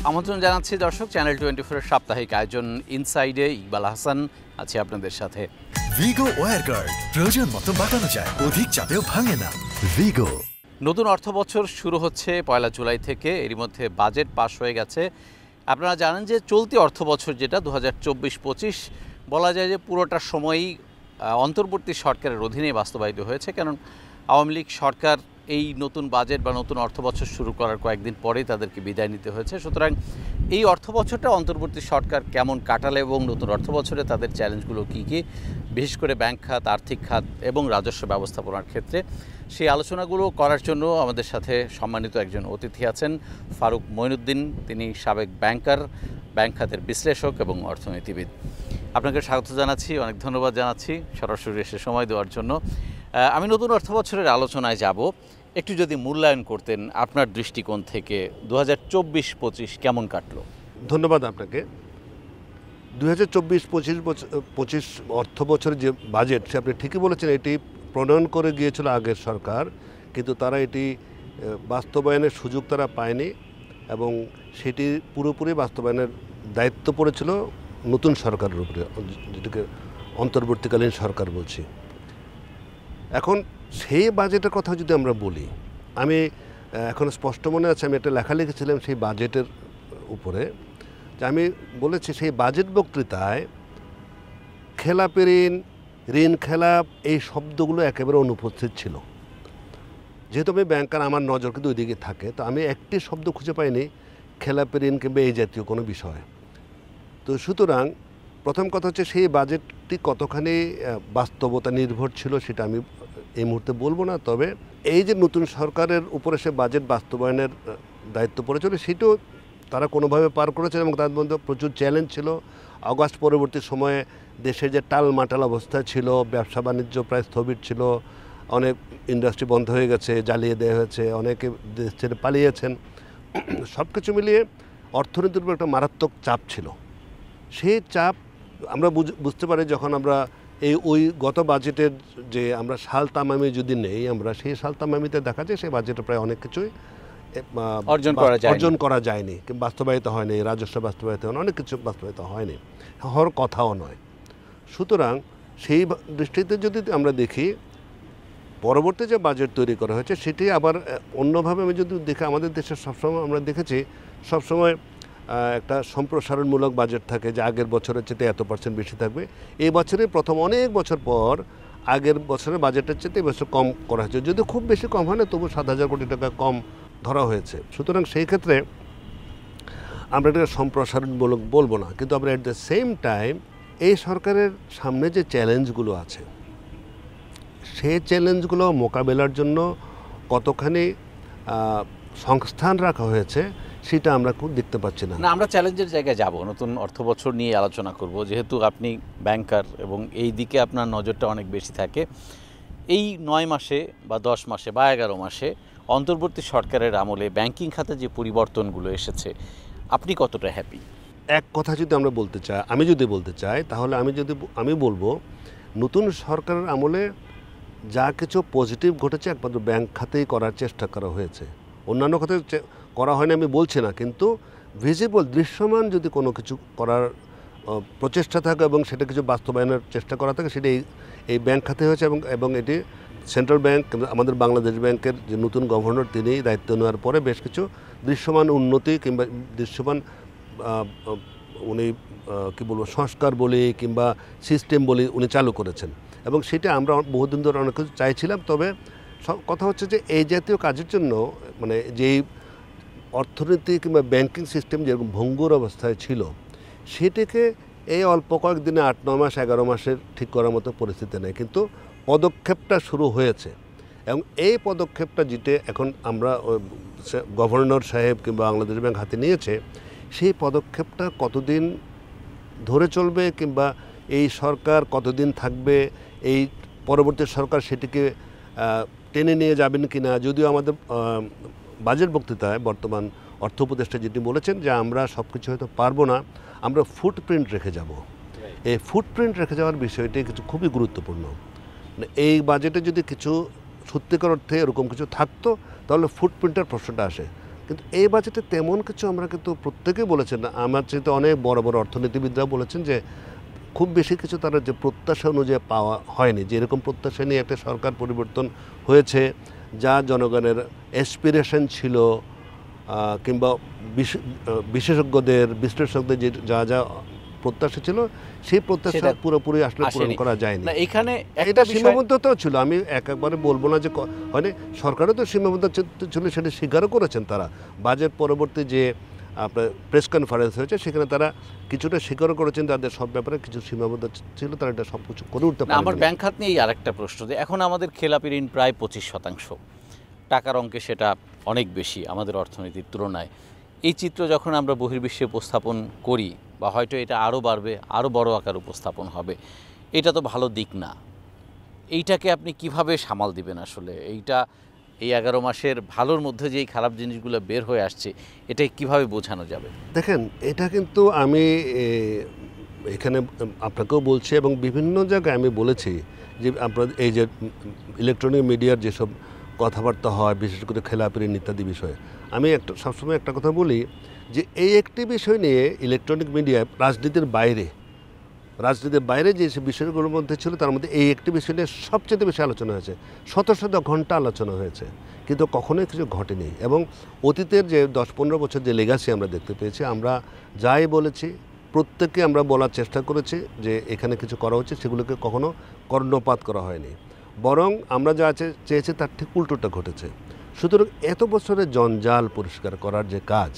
আমন্ত্রণ জানাচ্ছি দর্শক, চ্যানেল 24 এর সাপ্তাহিক আয়োজন ইনসাইডে ইকবাল হাসান আছি আপনাদের সাথে। ভিগো ওয়্যার গার্ড প্রয়োজন মতো বাঁকানো যায়, অধিক চাপেও ভাঙে না। ভিগো। নতুন অর্থবছর শুরু হচ্ছে 1 জুলাই থেকে। এরই মধ্যে বাজেট পাস হয়ে গেছে। আপনারা জানেন যে চলতি অর্থবছর যেটা 2024-25 বলা যায় যে পুরোটা সময়ই অন্তর্বর্তী সরকারের অধীনে বাস্তবায়িত হয়েছে, কারণ আওয়ামী লীগ সরকার এই নতুন বাজেট বা নতুন অর্থবছর শুরু করার কয়েকদিন পরেই তাদেরকে বিদায় নিতে হয়েছে। সুতরাং এই অর্থবছরটা অন্তর্বর্তী সরকার কেমন কাটালে এবং নতুন অর্থবছরে তাদের চ্যালেঞ্জগুলো কী কী, বিশেষ করে ব্যাংক খাত, আর্থিক খাত এবং রাজস্ব ব্যবস্থাপনার ক্ষেত্রে, সেই আলোচনাগুলো করার জন্য আমাদের সাথে সম্মানিত একজন অতিথি আছেন, ফারুক মঈনুদ্দিন। তিনি সাবেক ব্যাংকার, ব্যাংক খাতের বিশ্লেষক এবং অর্থনীতিবিদ। আপনাকে স্বাগত জানাচ্ছি, অনেক ধন্যবাদ জানাচ্ছি সরাসরি এসে সময় দেওয়ার জন্য। আমি নতুন অর্থবছরের আলোচনায় যাব। একটু যদি মূল্যায়ন করতেন আপনার দৃষ্টিকোণ থেকে 2024-25 কেমন কাটলো? ধন্যবাদ আপনাকে। 2024-25 অর্থ বছরের যে বাজেট, সে আপনি ঠিকই বলেছেন, এটি প্রণয়ন করে গিয়েছিল আগের সরকার, কিন্তু তারা এটি বাস্তবায়নের সুযোগ তারা পায়নি এবং সেটি পুরোপুরি বাস্তবায়নের দায়িত্ব পড়েছিল নতুন সরকারের উপরে, যেটাকে অন্তর্বর্তীকালীন সরকার বলছি। এখন সেই বাজেটের কথা যদি আমরা বলি, আমি এখন স্পষ্ট মনে আছে আমি একটা লেখা লিখেছিলাম সেই বাজেটের উপরে, যে আমি বলেছি সেই বাজেট বক্তৃতায় খেলাপি ঋণ, ঋণ খেলাপ, এই শব্দগুলো একেবারে অনুপস্থিত ছিল। যেহেতু আমি ব্যাংকার, আমার নজর কিন্তু ওই দিকে থাকে, তো আমি একটি শব্দ খুঁজে পাইনি খেলাপি ঋণ কিংবা এই জাতীয় কোনো বিষয়। তো সুতরাং প্রথম কথা হচ্ছে সেই বাজেটটি কতখানি বাস্তবতা নির্ভর ছিল সেটা আমি এই মুহূর্তে বলবো না, তবে এই যে নতুন সরকারের উপরে সে বাজেট বাস্তবায়নের দায়িত্ব পড়েছিল সেটাও তারা কোনোভাবে পার করেছে এবং তার মধ্যে প্রচুর চ্যালেঞ্জ ছিল। আগস্ট পরবর্তী সময়ে দেশে যে টালমাটাল অবস্থা ছিল, ব্যবসা বাণিজ্য প্রায় স্থবির ছিল, অনেক ইন্ডাস্ট্রি বন্ধ হয়ে গেছে, জ্বালিয়ে দেওয়া হয়েছে, অনেকে দেশ ছেড়ে পালিয়েছেন, সব কিছু মিলিয়ে অর্থনীতির উপর একটা মারাত্মক চাপ ছিল। সেই চাপ আমরা বুঝতে পারি যখন আমরা ওই গত বাজেটের যে আমরা সাল তামামি যদি নেই, আমরা সেই সাল তামামিতে দেখা যায় সেই বাজেটে প্রায় অনেক কিছুই অর্জন করা যায়নি, বাস্তবায়িত হয়নি, রাজস্ব বাস্তবায়িত হয়নি, অনেক কিছু বাস্তবায়িত হয়নি, হওয়ার কথাও নয়। সুতরাং সেই দৃষ্টিতে যদি আমরা দেখি, পরবর্তী যে বাজেট তৈরি করা হয়েছে সেটি আবার অন্যভাবে আমি যদি দেখি, আমাদের দেশে সবসময় আমরা দেখেছি সবসময় একটা সম্প্রসারণমূলক বাজেট থাকে, যে আগের বছরের চেয়ে এত % বেশি থাকবে। এই বছরে প্রথম অনেক বছর পর আগের বছরের বাজেটের চেয়ে এবছর কম করা হয়েছে, যদি খুব বেশি কম হয় না, তবু 7,000 কোটি টাকা কম ধরা হয়েছে। সুতরাং সেই ক্ষেত্রে আমরা এটা সম্প্রসারণমূলক বলবো না, কিন্তু আমরা অ্যাট দ্য সেম টাইম এই সরকারের সামনে যে চ্যালেঞ্জগুলো আছে সেই চ্যালেঞ্জগুলো মোকাবেলার জন্য কতখানি সংস্থান রাখা হয়েছে সেটা আমরা খুব দেখতে পাচ্ছি না। আমরা চ্যালেঞ্জের জায়গায় যাব, নতুন অর্থবছর নিয়ে আলোচনা করব, যেহেতু আপনি ব্যাংকার এবং এই দিকে আপনার নজরটা অনেক বেশি থাকে। এই 9 মাসে বা 10 মাসে বা 11 মাসে অন্তর্বর্তী সরকারের আমলে ব্যাংকিং খাতে যে পরিবর্তনগুলো এসেছে, আপনি কতটা হ্যাপি? এক কথা যদি আমরা বলতে চাই, আমি যদি বলতে চাই, তাহলে আমি বলবো নতুন সরকারের আমলে যা কিছু পজিটিভ ঘটেছে একমাত্র ব্যাংক খাতেই করার চেষ্টা করা হয়েছে, অন্যান্য খাতে করা হয়নি আমি বলছি না, কিন্তু ভিজিবল, দৃশ্যমান যদি কোনো কিছু করার প্রচেষ্টা থাকে এবং সেটা কিছু বাস্তবায়নের চেষ্টা করা থাকে, সেটা এই ব্যাংক খাতে হয়েছে। এবং এটি সেন্ট্রাল ব্যাংক, আমাদের বাংলাদেশ ব্যাংকের যে নতুন গভর্নর, তিনি দায়িত্ব নেওয়ার পরে বেশ কিছু দৃশ্যমান উন্নতি কিংবা দৃশ্যমান উনি কী বলবো সংস্কার বলি কিংবা সিস্টেম বলি উনি চালু করেছেন, এবং সেটা আমরা বহুদিন ধরে অনেক কিছু চাইছিলাম। তবে কথা হচ্ছে যে এই জাতীয় কাজের জন্য, মানে যেই অর্থনীতি কিংবা ব্যাংকিং সিস্টেম যেরকম ভঙ্গুর অবস্থায় ছিল, সেটিকে এই অল্প কয়েকদিনে 8-9 মাস 11 মাসের ঠিক করার মতো পরিস্থিতি নেই, কিন্তু পদক্ষেপটা শুরু হয়েছে। এবং এই পদক্ষেপটা যেটা এখন আমরা গভর্নর সাহেব কিংবা বাংলাদেশ ব্যাংক হাতে নিয়েছে, সেই পদক্ষেপটা কতদিন ধরে চলবে কিংবা এই সরকার কতদিন থাকবে, এই পরবর্তী সরকার সেটিকে টেনে নিয়ে যাবেন কি না। যদিও আমাদের বাজেট বক্তৃতায় বর্তমান অর্থ উপদেষ্টা যেটি বলেছেন যে আমরা সব কিছু হয়তো পারবো না, আমরা ফুটপ্রিন্ট রেখে যাব। এই ফুটপ্রিন্ট রেখে যাওয়ার বিষয়টি কিছু খুবই গুরুত্বপূর্ণ। এই বাজেটে যদি কিছু সত্যিকার অর্থে এরকম কিছু থাকতো তাহলে ফুটপ্রিন্টের প্রশ্নটা আসে। কিন্তু এই বাজেটে তেমন কিছু আমরা কিন্তু প্রত্যেকেই বলেছেন, আমার চেয়ে অনেক বড় বড় অর্থনীতিবিদরা বলেছেন যে খুব বেশি কিছু তারা যে প্রত্যাশা অনুযায়ী পাওয়া হয়নি। যেরকম প্রত্যাশা নিয়ে একটা সরকার পরিবর্তন হয়েছে, যা জনগণের অ্যাসপিরেশন ছিল কিংবা বিশেষজ্ঞদের বিশ্লেষকদের যে যা যা প্রত্যাশা ছিল সেই প্রত্যাশা পুরোপুরি আসলে পূরণ করা যায়নি। এখানে এটা সীমাবদ্ধতাও ছিল, আমি একবারে বলবো না যে মানে সরকারও তো সীমাবদ্ধতা ছিল, সেটা স্বীকারও করেছেন তারা। বাজেট পরবর্তী যে আপনার প্রেস কনফারেন্স হয়েছে সেখানে তারা কিছুটা স্বীকারও করেছেন তাদের সব ব্যাপারে কিছু সীমাবদ্ধতা ছিল, তারা এটা সব কিছু করে উঠতে পারে। আমার ব্যাংক খাত নিয়েই আরেকটা প্রশ্ন, যে এখন আমাদের খেলাপি ঋণ প্রায় 25%, টাকার অঙ্কে সেটা অনেক বেশি আমাদের অর্থনীতির তুলনায়। এই চিত্র যখন আমরা বহির্বিশ্বে উপস্থাপন করি, বা হয়তো এটা আরও বাড়বে, আরও বড় আকার উপস্থাপন হবে, এটা তো ভালো দিক না। এইটাকে আপনি কিভাবে সামাল দিবেন আসলে? এই 11 মাসের ভালোর মধ্যে যে এই খারাপ জিনিসগুলো বের হয়ে আসছে, এটাই কিভাবে বোঝানো যাবে? দেখেন, এটা কিন্তু আমি এখানে আপনাকেও বলছি এবং বিভিন্ন জায়গায় আমি বলেছি যে আপনার এই যে ইলেকট্রনিক মিডিয়ার যেসব কথাবার্তা হয়, বিশেষ করে খেলাপি ঋণ ইত্যাদি বিষয়ে, আমি সবসময় একটা কথা বলি যে এই একটি বিষয় নিয়ে ইলেকট্রনিক মিডিয়ায় রাজনীতির বাইরে যে বিষয়গুলোর মধ্যে ছিল, তার মধ্যে এই একটি বিষয় নিয়ে সবচেয়ে বেশি আলোচনা হয়েছে। শত শত ঘন্টা আলোচনা হয়েছে, কিন্তু কখনোই কিছু ঘটেনি। এবং অতীতের যে 10-15 বছর যে লেগাসি আমরা দেখতে পেয়েছি, আমরা যাই বলেছি প্রত্যেককে আমরা বলার চেষ্টা করেছি যে এখানে কিছু করা উচিত, সেগুলোকে কখনো কর্ণপাত করা হয়নি, বরং আমরা যা চেয়েছি তার ঠিক উল্টোটা ঘটেছে। সুতরাং এত বছরের জঞ্জাল পরিষ্কার করার যে কাজ,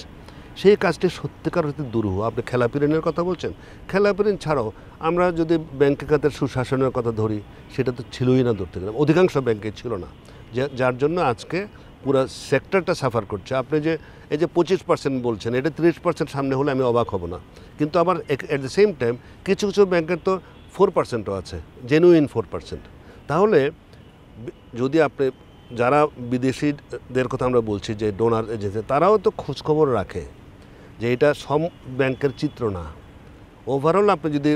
সেই কাজটি সত্যিকার হতে দুরূহ। আপনি খেলাপি ঋণের কথা বলছেন, খেলাপি ঋণ ছাড়াও আমরা যদি ব্যাংক খাতের সুশাসনের কথা ধরি, সেটা তো ছিলই না ধরতে গেলে, অধিকাংশ ব্যাংকে ছিল না, যার জন্য আজকে পুরো সেক্টরটা সাফার করছে। আপনি যে এই যে 25% বলছেন, এটা 30% সামনে হলে আমি অবাক হব না। কিন্তু আবার অ্যাট দ্য সেম টাইম কিছু কিছু ব্যাংকের তো 4%ও আছে, জেনুইন 4%। তাহলে যদি আপনি যারা বিদেশিদের কথা আমরা বলছি যে ডোনার এজেন্সি, তারাও তো খোঁজখবর রাখে যে এটা সব ব্যাংকের চিত্র না। ওভারঅল আপনি যদি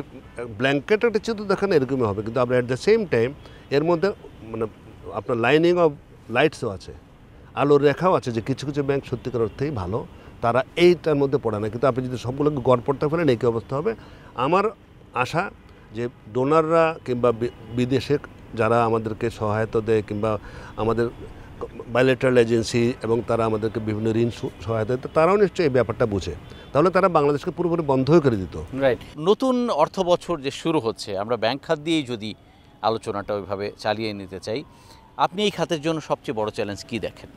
ব্ল্যাঙ্কেট একটা চিত্র দেখেন এরকমই হবে, কিন্তু আপনার অ্যাট দ্য সেম টাইম এর মধ্যে মানে আপনার লাইনিং অফ লাইটসও আছে, আলোর রেখাও আছে, যে কিছু কিছু ব্যাংক সত্যিকার অর্থেই ভালো, তারা এইটার মধ্যে পড়ে না। কিন্তু আপনি যদি সবগুলোকে গড় পড়তে ফেলেন, একই অবস্থা হবে। আমার আশা যে ডোনাররা কিংবা বিদেশে যারা আমাদেরকে সহায়তা দেয় কিংবা আমাদের বাইলেটারাল এজেন্সি এবং তারা আমাদেরকে বিভিন্ন ঋণ সহায়তা দেয়, তারাও নিশ্চয়ই এই ব্যাপারটা বুঝে, তাহলে তারা বাংলাদেশকে পুরোপুরি বন্ধই করে দিত। রাইট। নতুন অর্থ বছর যে শুরু হচ্ছে, আমরা ব্যাংক খাত দিয়েই যদি আলোচনাটা ওইভাবে চালিয়ে নিতে চাই, আপনি এই খাতের জন্য সবচেয়ে বড় চ্যালেঞ্জ কি দেখেন?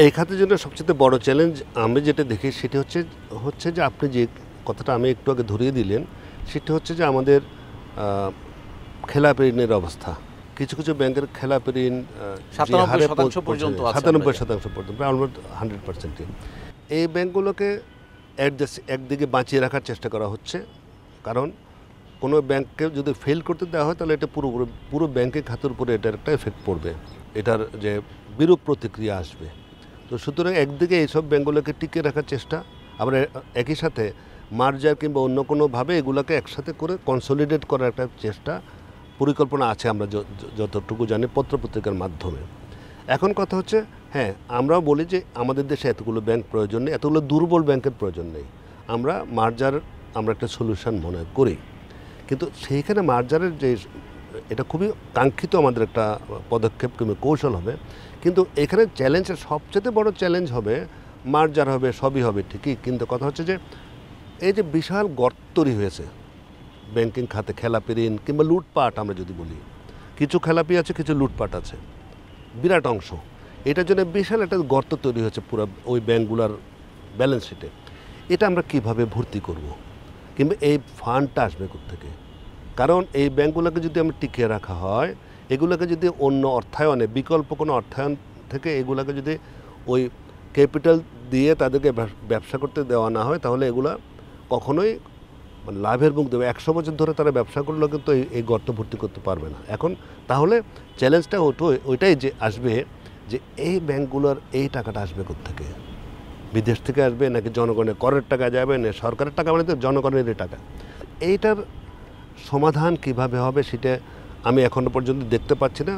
এই খাতের জন্য সবচেয়ে বড় চ্যালেঞ্জ আমি যেটা দেখি সেটা হচ্ছে যে আপনি যে কথাটা আমি একটু আগে ধরিয়ে দিলেন, সেটা হচ্ছে যে আমাদের খেলাপি ঋণের অবস্থা। কিছু কিছু ব্যাংকের খেলাপি ঋণ 97% পর্যন্ত, প্রায় অলমোস্ট 100%। এই ব্যাংকগুলোকে একদিকে বাঁচিয়ে রাখার চেষ্টা করা হচ্ছে, কারণ কোনো ব্যাংককে যদি ফেল করতে দেওয়া হয় তাহলে এটা পুরো ব্যাংকের খাতের উপরে এটার একটা এফেক্ট পড়বে, এটার যে বিরূপ প্রতিক্রিয়া আসবে। তো সুতরাং একদিকে এইসব ব্যাংকগুলোকে টিকিয়ে রাখার চেষ্টা, আবার একই সাথে মার্জার কিংবা অন্য কোনোভাবে এগুলোকে একসাথে করে কনসলিডেট করার একটা চেষ্টা পরিকল্পনা আছে, আমরা যতটুকু জানি পত্রপত্রিকার মাধ্যমে। এখন কথা হচ্ছে, হ্যাঁ আমরাও বলি যে আমাদের দেশে এতগুলো ব্যাংক প্রয়োজন নেই, এতগুলো দুর্বল ব্যাংকের প্রয়োজন নেই, আমরা মার্জার আমরা একটা সলিউশন মনে করি। কিন্তু সেইখানে মার্জারের যে এটা খুবই কাঙ্ক্ষিত আমাদের একটা পদক্ষেপ কিংবা কৌশল হবে, কিন্তু এখানে চ্যালেঞ্জের সবচেয়ে বড় চ্যালেঞ্জ হবে, মার্জার হবে, সবই হবে ঠিকই, কিন্তু কথা হচ্ছে যে এই যে বিশাল গর্ত তৈরি হয়েছে ব্যাংকিং খাতে, খেলাপি ঋণ কিংবা লুটপাট, আমরা যদি বলি কিছু খেলাপি আছে, কিছু লুটপাট আছে, বিরাট অংশ, এটার জন্য বিশাল একটা গর্ত তৈরি হয়েছে পুরো ওই ব্যাংকগুলোর ব্যালেন্স শিটে। এটা আমরা কিভাবে ভর্তি করব, কিংবা এই ফান্ডটা আসবে কোত্থেকে? কারণ এই ব্যাংকগুলোকে যদি আমরা টিকিয়ে রাখা হয়, এগুলোকে যদি অন্য অর্থায়নে, বিকল্প কোনো অর্থায়ন থেকে এগুলোকে যদি ওই ক্যাপিটাল দিয়ে তাদেরকে ব্যবসা করতে দেওয়া না হয়, তাহলে এগুলা কখনোই লাভের মুখ দেবে। 100 বছর ধরে তারা ব্যবসা করলেও কিন্তু এই গর্ত ভর্তি করতে পারবে না। এখন তাহলে চ্যালেঞ্জটা ওইটাই যে আসবে যে এই ব্যাংকগুলোর এই টাকাটা আসবে কোত্থেকে? বিদেশ থেকে আসবে নাকি জনগণের করের টাকা যাবে, না সরকারের টাকা, মানে তো জনগণের টাকা? এইটার সমাধান কিভাবে হবে সেটা আমি এখনও পর্যন্ত দেখতে পাচ্ছি না।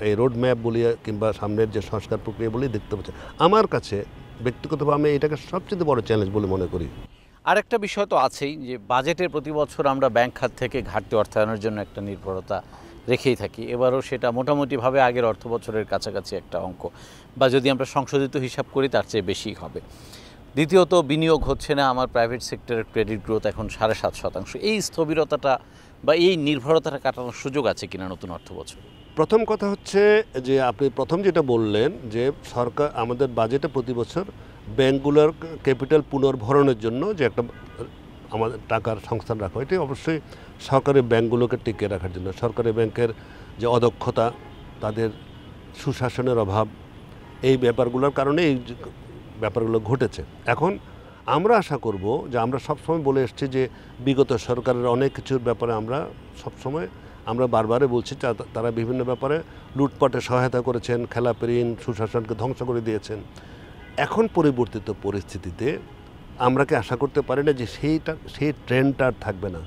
এই রোড ম্যাপ বলি কিংবা সামনের যে সংস্কার প্রক্রিয়া বলি দেখতে পাচ্ছি। আমার কাছে ব্যক্তিগতভাবে আমি এটাকে সবচেয়ে বড় চ্যালেঞ্জ বলে মনে করি। আরেকটা বিষয় তো আছেই যে বাজেটের প্রতি বছর আমরা ব্যাংক খাত থেকে ঘাটতি অর্থায়নের জন্য একটা নির্ভরতা রেখেই থাকি। এবারও সেটা মোটামুটিভাবে আগের অর্থ বছরের কাছাকাছি একটা অঙ্ক, বা যদি আমরা সংশোধিত হিসাব করি তার চেয়ে বেশি হবে। দ্বিতীয়ত বিনিয়োগ হচ্ছে না, আমার প্রাইভেট সেক্টরের ক্রেডিট গ্রোথ এখন 7.5%। এই স্থবিরতাটা বা এই নির্ভরতাটা কাটানোর সুযোগ আছে কিনা নতুন অর্থ বছর? প্রথম কথা হচ্ছে যে আপনি প্রথম যেটা বললেন যে সরকার আমাদের বাজেটে প্রতি বছর ব্যাংকগুলোর ক্যাপিটাল পুনর্ভরণের জন্য যে একটা আমাদের টাকার সংস্থান রাখা, এটি অবশ্যই সরকারি ব্যাংকগুলোকে টিকিয়ে রাখার জন্য। সরকারি ব্যাংকের যে অদক্ষতা, তাদের সুশাসনের অভাব, এই ব্যাপারগুলোর কারণে এই ব্যাপারগুলো ঘটেছে। এখন আমরা আশা করব যে আমরা সবসময় বলে এসেছি যে বিগত সরকারের অনেক কিছুর ব্যাপারে আমরা বারবারে বলছি তারা বিভিন্ন ব্যাপারে লুটপাটে সহায়তা করেছেন, খেলাপি ঋণ সুশাসনকে ধ্বংস করে দিয়েছেন। এখন পরিবর্তিত পরিস্থিতিতে আমরা কি আশা করতে পারি না যে সেই ট্রেন্ডটা আর থাকবে না,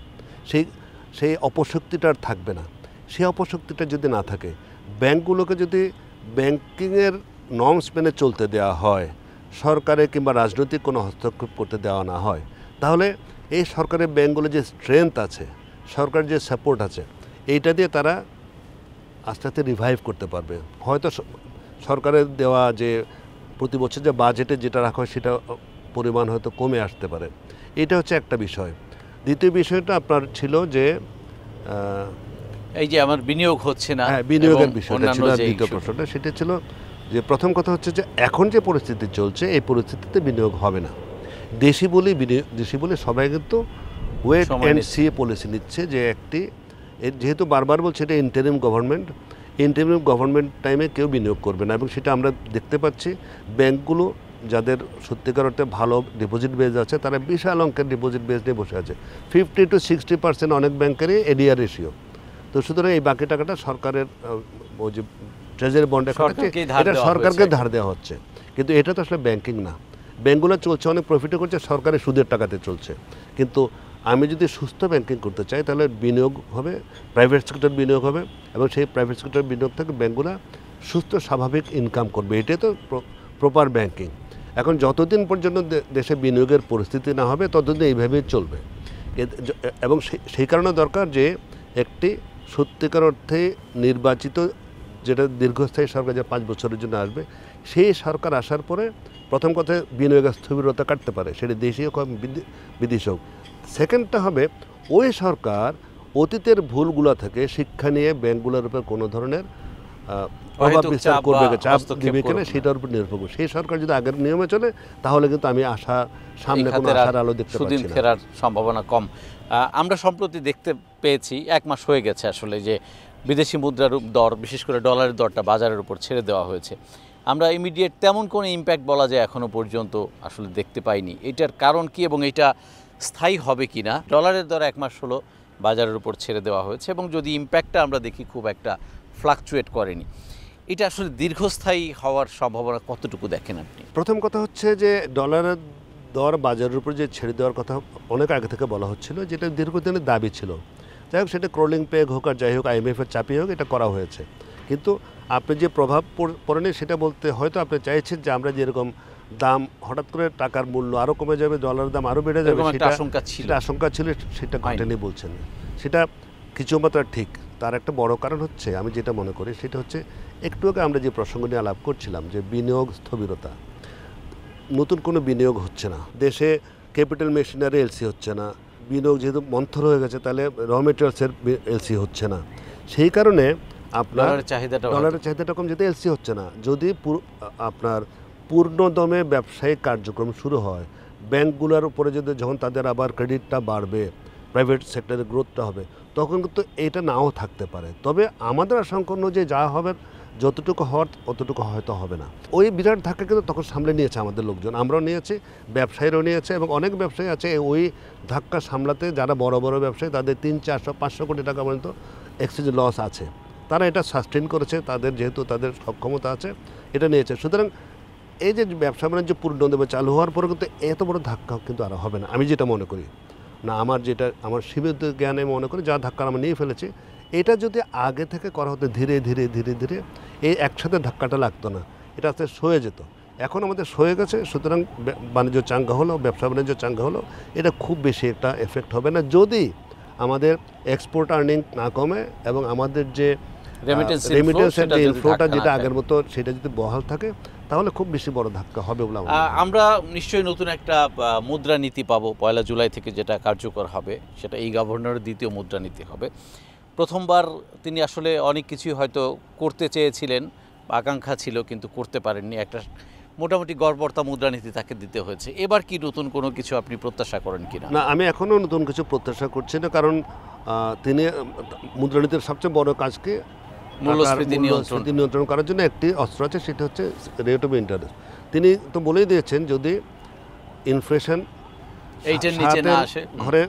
সেই অপশক্তিটা আর থাকবে না। সেই অপশক্তিটা যদি না থাকে, ব্যাংকগুলোকে যদি ব্যাংকিংয়ের নর্মস মেনে চলতে দেওয়া হয়, সরকারে কিংবা রাজনৈতিক কোনো হস্তক্ষেপ করতে দেওয়া না হয়, তাহলে এই সরকারের ব্যাংকগুলো যে স্ট্রেংথ আছে, সরকারের যে সাপোর্ট আছে, এইটা দিয়ে তারা আস্তে আস্তে রিভাইভ করতে পারবে। হয়তো সরকারের দেওয়া যে প্রতি বছর যে বাজেটে যেটা রাখা হয় সেটা পরিমাণ হয়তো কমে আসতে পারে। এটা হচ্ছে একটা বিষয়। দ্বিতীয় বিষয়টা আপনার ছিল যে এই যে আমার বিনিয়োগ হচ্ছে না, হ্যাঁ, বিনিয়োগের বিষয়টা ছিল দ্বিতীয় প্রশ্নটা। সেটা ছিল যে প্রথম কথা হচ্ছে যে এখন যে পরিস্থিতি চলছে এই পরিস্থিতিতে বিনিয়োগ হবে না। দেশি বলে সবাই কিন্তু ওয়েট অ্যান্ড সি পলিসি নিচ্ছে, যে যেহেতু বারবার বলছে এটা ইন্টারিম গভর্নমেন্ট টাইমে কেউ বিনিয়োগ করবে না, এবং সেটা আমরা দেখতে পাচ্ছি। ব্যাংকগুলো যাদের সত্যিকার অর্থে ভালো ডিপোজিট বেজ আছে তারা বিশাল অঙ্কের ডিপোজিট বেজ নিয়ে বসে আছে। 50 to 60% অনেক ব্যাংকেরই এডিআর রেশিও। তো সুতরাং এই বাকি টাকাটা সরকারের ওই যে ট্রেজারি বন্ডে এটা সরকারকে ধার দেওয়া হচ্ছে, কিন্তু এটা তো আসলে ব্যাংকিং না। ব্যাংকগুলো চলছে, অনেক প্রফিটও করছে, সরকারের সুদের টাকাতে চলছে। কিন্তু আমি যদি সুস্থ ব্যাংকিং করতে চাই তাহলে বিনিয়োগ হবে, প্রাইভেট সেক্টর বিনিয়োগ হবে, এবং সেই প্রাইভেট সেক্টর বিনিয়োগ থেকে ব্যাংকগুলো সুস্থ স্বাভাবিক ইনকাম করবে। এটাই তো প্রপার ব্যাংকিং। এখন যতদিন পর্যন্ত দেশে বিনিয়োগের পরিস্থিতি না হবে ততদিন এইভাবেই চলবে। এবং সেই কারণে দরকার যে একটি সত্যিকার অর্থে নির্বাচিত, যেটা দীর্ঘস্থায়ী সরকার, যে 5 বছরের জন্য আসবে, সেই সরকার আসার পরে প্রথম কথা বিনিয়োগের স্থবিরতা কাটতে পারে, সেটা দেশীয় হোক বিদেশি হোক। সেকেন্ডটা হবে ওই সরকার অতীতের ভুলগুলো থেকে শিক্ষা নিয়ে ব্যাংকগুলোর উপর কোনো ধরনের প্রভাব বিস্তার করবে, চাপ দিবে কিনা সেটার উপর নির্ভর করবে। সেই সরকার যদি আগের নিয়মে চলে তাহলে কিন্তু আমি সামনে কোনো আশার আলো দেখতে পাচ্ছি না, ফেরার সম্ভাবনা কম। আমরা সম্প্রতি দেখতে পেয়েছি, 1 মাস হয়ে গেছে আসলে, যে বিদেশি মুদ্রার দর, বিশেষ করে ডলারের দরটা বাজারের উপর ছেড়ে দেওয়া হয়েছে। আমরা ইমিডিয়েট তেমন কোনো ইম্প্যাক্ট বলা যায় এখনও পর্যন্ত আসলে দেখতে পাইনি। এটার কারণ কি এবং এটা স্থায়ী হবে কি না? ডলারের দর 1 মাস হলো বাজারের উপর ছেড়ে দেওয়া হয়েছে, এবং যদি ইম্প্যাক্টটা আমরা দেখি খুব একটা ফ্লাকচুয়েট করেনি। এটা আসলে দীর্ঘস্থায়ী হওয়ার সম্ভাবনা কতটুকু দেখেন আপনি? প্রথম কথা হচ্ছে যে ডলারের দর বাজারের উপর যে ছেড়ে দেওয়ার কথা অনেক আগে থেকে বলা হচ্ছিল, যেটা দীর্ঘদিনের দাবি ছিল। যাই হোক, সেটা ক্রলিং পেগ হোক আর যাই হোক, IMF-এর চাপিয়ে হোক, এটা করা হয়েছে। কিন্তু আপনি যে প্রভাব পড়েনি সেটা বলতে হয়তো আপনি চাইছেন যে আমরা যেরকম দাম হঠাৎ করে টাকার মূল্য আরও কমে যাবে, ডলারের দাম আরও বেড়ে যাবে, সেটা আশঙ্কা ছিল, সেটা ঘটেনি বলছেন। সেটা কিছু মাত্রা ঠিক। তার একটা বড় কারণ হচ্ছে, আমি যেটা মনে করি সেটা হচ্ছে, একটু আগে আমরা যে প্রসঙ্গ নিয়ে আলাপ করছিলাম যে বিনিয়োগ স্থবিরতা, নতুন কোনো বিনিয়োগ হচ্ছে না দেশে, ক্যাপিটাল মেশিনারি এলসি হচ্ছে না, বিনিয়োগ যেহেতু মন্থর হয়ে গেছে তাহলে র মেটেরিয়ালসের এলসি হচ্ছে না। সেই কারণে আপনার ডলারের চাহিদাটা কম, যেতে এলসি হচ্ছে না। যদি আপনার পূর্ণদমে ব্যবসায়িক কার্যক্রম শুরু হয়, ব্যাংকগুলোর উপরে যদি যখন তাদের আবার ক্রেডিটটা বাড়বে, প্রাইভেট সেক্টরের গ্রোথটা হবে, তখন কিন্তু এটা নাও থাকতে পারে। তবে আমাদের আশঙ্কা যে যা হবে, যতটুকু হওয়ার অতটুকু হয়তো হবে না। ওই বিরাট ধাক্কা কিন্তু তখন সামলে নিয়েছে আমাদের লোকজন, আমরাও নিয়েছি, ব্যবসায়ীরাও নিয়েছে, এবং অনেক ব্যবসায়ী আছে ওই ধাক্কা সামলাতে, যারা বড় বড় ব্যবসায়ী তাদের 300, 400, 500 কোটি টাকা পর্যন্ত এক্সচেঞ্জ লস আছে, তারা এটা সাস্টেন করেছে, তাদের যেহেতু তাদের সক্ষমতা আছে এটা নিয়েছে। সুতরাং এই যে ব্যবসা বাণিজ্য পূর্ণদমে চালু হওয়ার পরে কিন্তু এত বড় ধাক্কা কিন্তু আর হবে না, আমি যেটা মনে করি। না, আমার সীমিত জ্ঞানে মনে করি যা ধাক্কা আমরা নিয়ে ফেলেছি, এটা যদি আগে থেকে করা হতো ধীরে ধীরে ধীরে ধীরে, এই একসাথে ধাক্কাটা লাগতো না, এটা আস্তে সয়ে যেত। এখন আমাদের সয়ে গেছে, সুতরাং বাণিজ্য চাঙ্গা হলো, ব্যবসা বাণিজ্য চাঙ্গা হলো, এটা খুব বেশি একটা এফেক্ট হবে না যদি আমাদের এক্সপোর্ট আর্নিং না কমে এবং আমাদের যে রেমিটেন্সের যে ইনফ্লোটা যেটা আগের মতো সেটা যদি বহাল থাকে, তাহলে খুব বেশি বড় ধাক্কা হবে বলে আমরা নিশ্চয়ই নতুন একটা মুদ্রানীতি পাবো 1 জুলাই থেকে, যেটা কার্যকর হবে। সেটা এই গভর্নরের দ্বিতীয় মুদ্রানীতি হবে। প্রথমবার তিনি আসলে অনেক কিছুই হয়তো করতে চেয়েছিলেন, আকাঙ্ক্ষা ছিল, কিন্তু করতে পারেননি। একটা মোটামুটি গড়পড়তা মুদ্রানীতি তাকে দিতে হয়েছে। এবার কি নতুন কোনো কিছু আপনি প্রত্যাশা করেন কিনা? না, আমি এখনও নতুন কিছু প্রত্যাশা করছি না, কারণ তিনি মুদ্রানীতির সবচেয়ে বড় কাজকে মূল্যস্ফীতি নিয়ন্ত্রণ করার জন্য একটি অস্ত্র আছে, সেটা হচ্ছে রেট অফ ইন্টারেস্ট। তিনি তো বলেই দিয়েছেন যদি ইনফ্লেশন 8-এর নিচে না আসে, ঘরে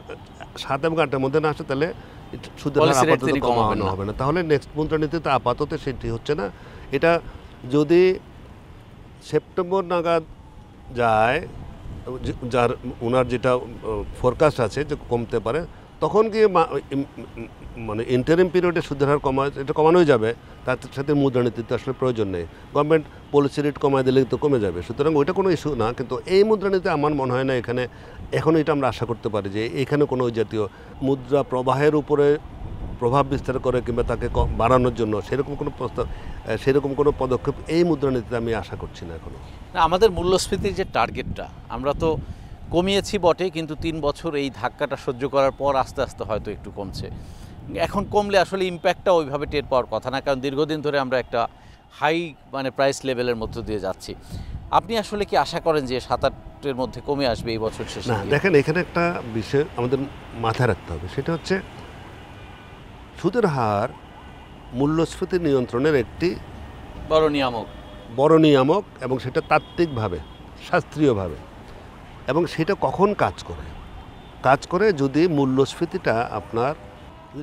7 এবং 8-এর মধ্যে না আসে, তাহলে সুদের হার আপাতত কমানো হবে না। তাহলে নেক্সট মুদ্রানীতিতে আপাতত সেটি হচ্ছে না। এটা যদি সেপ্টেম্বর নাগাদ যায়, যার ওনার যেটা ফোরকাস্ট আছে যে কমতে পারে, তখন গিয়ে মানে ইন্টারিম পিরিয়ডে সুদের হার এটা কমানোই যাবে। তার সাথে মুদ্রানীতিতে আসলে প্রয়োজন নেই, গভর্নমেন্ট পলিসি রেট কমায় দিলে তো কমে যাবে, সুতরাং ওইটা কোনো ইস্যু না। কিন্তু এই মুদ্রানীতি আমার মনে হয় না এখানে এখন এটা আমরা আশা করতে পারি যে এখানে কোনো জাতীয় মুদ্রা প্রবাহের উপরে প্রভাব বিস্তার করে কিংবা তাকে বাড়ানোর জন্য সেরকম কোনো পদক্ষেপ এই মুদ্রানীতিতে আমি আশা করছি না এখনো। না, আমাদের মূল্যস্ফীতির যে টার্গেটটা আমরা তো কমিয়েছি বটে, কিন্তু 3 বছর এই ধাক্কাটা সহ্য করার পর আস্তে আস্তে হয়তো একটু কমছে। এখন কমলে আসলে ইম্প্যাক্টটা ওইভাবে টের পাওয়ার কথা না, কারণ দীর্ঘদিন ধরে আমরা একটা হাই প্রাইস লেভেলের মধ্য দিয়ে যাচ্ছি। আপনি আসলে কি আশা করেন যে 7-8-এর মধ্যে কমে আসবে এই বছর শেষে? না, দেখেন এখানে একটা বিষয় আমাদের মাথায় রাখতে হবে, সেটা হচ্ছে সুদের হার মূল্যস্ফীতি নিয়ন্ত্রণের একটি বড় নিয়ামক এবং সেটা তাত্ত্বিকভাবে, শাস্ত্রীয়ভাবে, এবং সেটা কখন কাজ করে যদি মূল্যস্ফীতিটা আপনার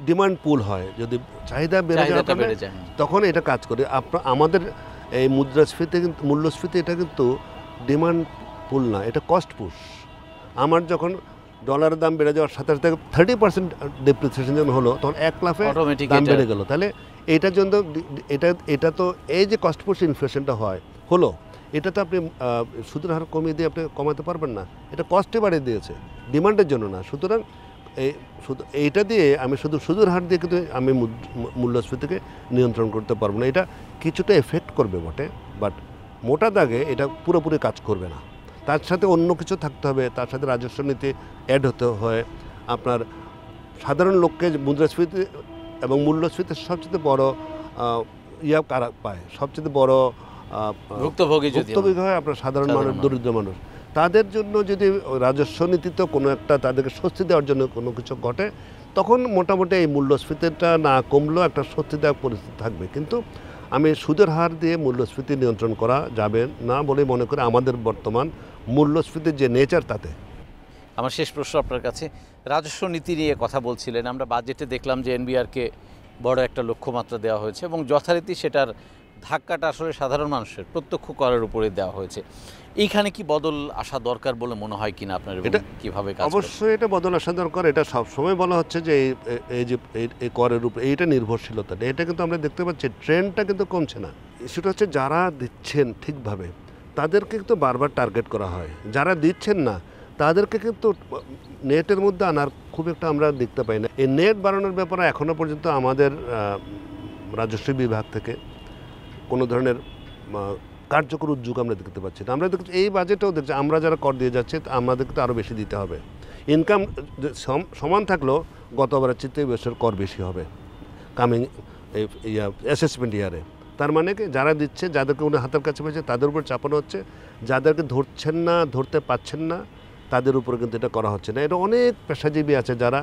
ডিমান্ড পুল হয়, যদি চাহিদা বেড়ে যায় তখন এটা কাজ করে। আমাদের এই মূল্যস্ফীতি এটা কিন্তু ডিমান্ড পুল না, এটা কস্ট পুশ। আমার যখন ডলারের দাম বেড়ে যাওয়ার সাথে সাথে 30% ডেপ্রিসিয়েশন যখন হলো, তখন 1 লাফে দাম বেড়ে গেল। তাহলে এইটার জন্য এটা তো এই যে কস্ট পুশ ইনফ্লেশনটা হলো, এটা তো আপনি সুদের হার কমিয়ে দিয়ে আপনি কমাতে পারবেন না, এটা কস্টে বাড়িয়ে দিয়েছে, ডিমান্ডের জন্য না। সুতরাং এইটা দিয়ে আমি শুধু সুদের হার দিয়ে কিন্তু আমি মূল্যস্ফীতিকে নিয়ন্ত্রণ করতে পারবো না। এটা কিছুটা এফেক্ট করবে বটে, বাট মোটা দাগে এটা পুরোপুরি কাজ করবে না। তার সাথে অন্য কিছু থাকতে হবে, তার সাথে রাজস্ব নীতি অ্যাড হতে হয়। আপনার সাধারণ লোককে মুদ্রাস্ফীতি এবং মূল্যস্ফীতির সবচেয়ে বড় কারা পায়, সবচেয়ে বড় ভুক্তভোগী হয় আপনার সাধারণ মানুষ, দরিদ্র মানুষ। তাদের জন্য যদি রাজস্ব নীতিতে কোনো একটা তাদেরকে স্বস্তি দেওয়ার জন্য কোনো কিছু ঘটে, তখন মোটামুটি এই মূল্যস্ফীতিটা না কমলেও একটা স্বস্তিদায়ক পরিস্থিতি থাকবে। কিন্তু আমি সুদের হার দিয়ে মূল্যস্ফীতি নিয়ন্ত্রণ করা যাবে না বলে মনে করি আমাদের বর্তমান মূল্যস্ফীতির যে নেচার তাতে। আমার শেষ প্রশ্ন আপনার কাছে, রাজস্ব নীতি নিয়ে কথা বলছিলেন, আমরা বাজেটে দেখলাম যে এনবিআরকে বড় একটা লক্ষ্যমাত্রা দেওয়া হয়েছে এবং যথারীতি সেটার ধাক্কাটা আসলে সাধারণ মানুষের প্রত্যক্ষ করের উপরে দেওয়া হয়েছে। এইখানে কি বদল আসা দরকার বলে মনে হয় কিনা আপনার? এটা কিভাবে কাজ? অবশ্যই এটা বদল আসা দরকার। এটা সবসময় বলা হচ্ছে যে এই যে এই করের উপরে এইটা নির্ভরশীলতা, এটা কিন্তু আমরা দেখতে পাচ্ছি ট্রেন্ডটা কিন্তু কমছে না। সেটা হচ্ছে যারা দিচ্ছেন ঠিকভাবে তাদেরকে কিন্তু বারবার টার্গেট করা হয়, যারা দিচ্ছেন না তাদেরকে কিন্তু নেটের মধ্যে আনার খুব একটা আমরা দেখতে পাই না। এই নেট বাড়ানোর ব্যাপারে এখনও পর্যন্ত আমাদের রাজস্ব বিভাগ থেকে কোনো ধরনের কার্যকর উদ্যোগ আমরা দেখতে পাচ্ছি না। আমরা দেখছি এই বাজেটেও দেখছি আমরা যারা কর দিয়ে যাচ্ছে আমাদেরকে তো আরও বেশি দিতে হবে। ইনকাম সমান থাকলেও গতবারের চেয়ে এবছর কর বেশি হবে কামিং অ্যাসেসমেন্ট ইয়ারে। তার মানে কি যারা দিচ্ছে, যাদেরকে উনি হাতের কাছে পেয়েছে তাদের উপর চাপানো হচ্ছে, যাদেরকে ধরছেন না, ধরতে পারছেন না তাদের উপরে কিন্তু এটা করা হচ্ছে না। এটা অনেক পেশাজীবী আছে যারা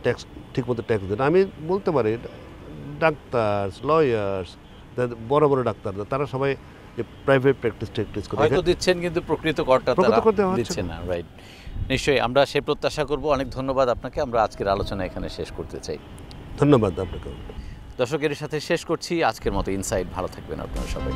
ট্যাক্স ঠিকমতো ট্যাক্স দেন। আমি বলতে পারি ডাক্তার, লয়ার্স, বড় বড় ডাক্তাররা তারা সবাই প্রাইভেট প্র্যাকটিস করে হয়তো দিচ্ছেন, কিন্তু প্রকৃত করটা তারা দিচ্ছেন না। রাইট, নিশ্চয়ই আমরা সেই প্রত্যাশা করব। অনেক ধন্যবাদ আপনাকে। আমরা আজকের আলোচনা এখানে শেষ করতে চাই। ধন্যবাদ আপনাকে। দর্শকের সাথে শেষ করছি আজকের মতো ইনসাইট। ভালো থাকবেন আপনারা সবাই।